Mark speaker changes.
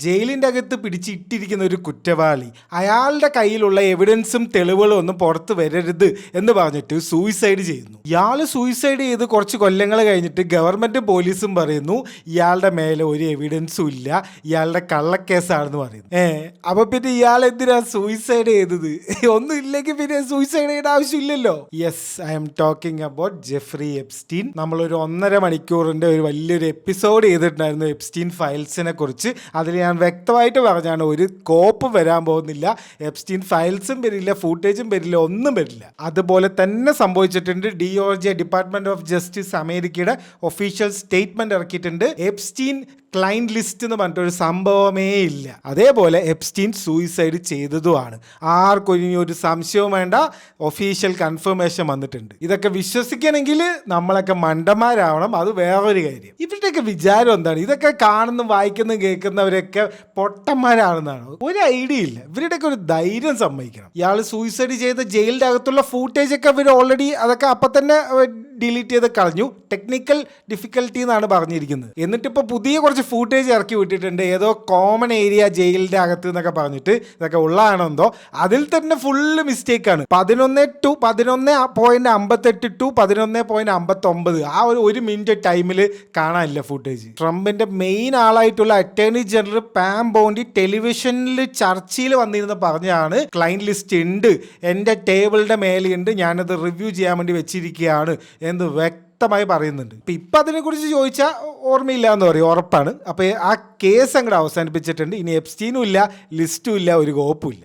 Speaker 1: ജയിലിൻ്റെ അകത്ത് പിടിച്ചിട്ടിരിക്കുന്ന ഒരു കുറ്റവാളി അയാളുടെ കയ്യിലുള്ള എവിഡൻസും തെളിവുകളും ഒന്നും പുറത്ത് വരരുത് എന്ന് പറഞ്ഞിട്ട് സൂയിസൈഡ് ചെയ്യുന്നു. ഇയാൾ സൂയിസൈഡ് ചെയ്ത് കുറച്ച് കൊല്ലങ്ങൾ കഴിഞ്ഞിട്ട് ഗവൺമെൻറ്റും പോലീസും പറയുന്നു ഇയാളുടെ മേലെ ഒരു എവിഡൻസും ഇല്ല, ഇയാളുടെ കള്ളക്കേസാണെന്ന് പറയുന്നു. അപ്പൊ പിന്നെ ഇയാൾ എന്തിനാ സൂയിസൈഡ് ചെയ്തത്? ഒന്നും ഇല്ലെങ്കിൽ പിന്നെ സൂയിസൈഡ് ചെയ്യേണ്ട ആവശ്യമില്ലല്ലോ. Yes, I'm talking about Jeffrey Epstein. നമ്മളൊരു 1.5 മണിക്കൂറിന്റെ ഒരു വലിയൊരു എപ്പിസോഡ് ചെയ്തിട്ടുണ്ടായിരുന്നു എപ്സ്റ്റീൻ ഫയൽസിനെ കുറിച്ച്. അതിൽ ഞാൻ വ്യക്തമായിട്ട് പറഞ്ഞാണ് ഒരു കോപ്പ് വരാൻ പോകുന്നില്ല, എപ്സ്റ്റീൻ ഫയൽസും വരില്ല, ഫൂട്ടേജും വരില്ല, ഒന്നും വരില്ല. അതുപോലെ തന്നെ സംഭവിച്ചിട്ടുണ്ട്. DOJ ഡിപ്പാർട്ട്മെന്റ് ഓഫ് ജസ്റ്റിസ് അമേരിക്കയുടെ ഒഫീഷ്യൽ സ്റ്റേറ്റ്മെന്റ് ഇറക്കിയിട്ടുണ്ട്. എപ്സ്റ്റീൻ ക്ലൈന്റ് ലിസ്റ്റ് എന്ന് പറഞ്ഞിട്ടൊരു സംഭവമേ ഇല്ല. അതേപോലെ എപ്സ്റ്റീൻ സൂയിസൈഡ് ചെയ്തതുമാണ്. ആർക്കും ഇനി ഒരു സംശയവും വേണ്ട, ഒഫീഷ്യൽ കൺഫർമേഷൻ വന്നിട്ടുണ്ട്. ഇതൊക്കെ വിശ്വസിക്കണമെങ്കിൽ നമ്മളൊക്കെ മണ്ടന്മാരാവണം, അത് വേറൊരു കാര്യം. ഇവരുടെയൊക്കെ വിചാരം എന്താണ്? ഇതൊക്കെ കാണുന്നതും വായിക്കുന്നതും കേൾക്കുന്നവരൊക്കെ പൊട്ടന്മാരാണെന്നാണ്. ഒരു ഐഡിയ ഇല്ല. ഇവരുടെയൊക്കെ ഒരു ധൈര്യം സമ്മതിക്കണം. ഇയാൾ സൂയിസൈഡ് ചെയ്ത ജയിലിൻ്റെ അകത്തുള്ള ഫൂട്ടേജ് ഒക്കെ ഇവർ ഓൾറെഡി അതൊക്കെ അപ്പം തന്നെ ഡിലീറ്റ് ചെയ്ത് കളഞ്ഞു. ടെക്നിക്കൽ ഡിഫിക്കൽട്ടി എന്നാണ് പറഞ്ഞിരിക്കുന്നത്. എന്നിട്ടിപ്പോൾ പുതിയ കുറച്ച് ഫൂട്ടേജ് ഇറക്കി വിട്ടിട്ടുണ്ട്. ഏതോ കോമൺ ഏരിയ ജയിലിൻ്റെ അകത്ത് എന്നൊക്കെ പറഞ്ഞിട്ട് ഇതൊക്കെ ഉള്ളതാണോ എന്തോ. അതിൽ തന്നെ ഫുള്ള് മിസ്റ്റേക്കാണ്. 11:58 ടു 11:59 ആ ഒരു മിനിറ്റ് ടൈമിൽ കാണാനില്ല ഫൂട്ടേജ്. ട്രംപിന്റെ മെയിൻ ആളായിട്ടുള്ള അറ്റോർണി ജനറൽ പാം ബോണ്ടി ടെലിവിഷനിൽ ചർച്ചയിൽ വന്നിരുന്ന് പറഞ്ഞാണ് ക്ലൈന്റ് ലിസ്റ്റ് ഉണ്ട്, എൻ്റെ ടേബിളിൻ്റെ മേലെയുണ്ട്, ഞാനത് റിവ്യൂ ചെയ്യാൻ വേണ്ടി വെച്ചിരിക്കുകയാണ് എന്ന് വ്യക്തമായി പറയുന്നുണ്ട്. ഇപ്പം അതിനെക്കുറിച്ച് ചോദിച്ചാൽ ഓർമ്മയില്ല എന്ന് പറയും, ഉറപ്പാണ്. അപ്പോൾ ആ കേസ് അങ്ങോട്ട് അവസാനിപ്പിച്ചിട്ടുണ്ട്. ഇനി എപ്സ്റ്റീനും ഇല്ല, ലിസ്റ്റും ഇല്ല, ഒരു കോപ്പും ഇല്ല.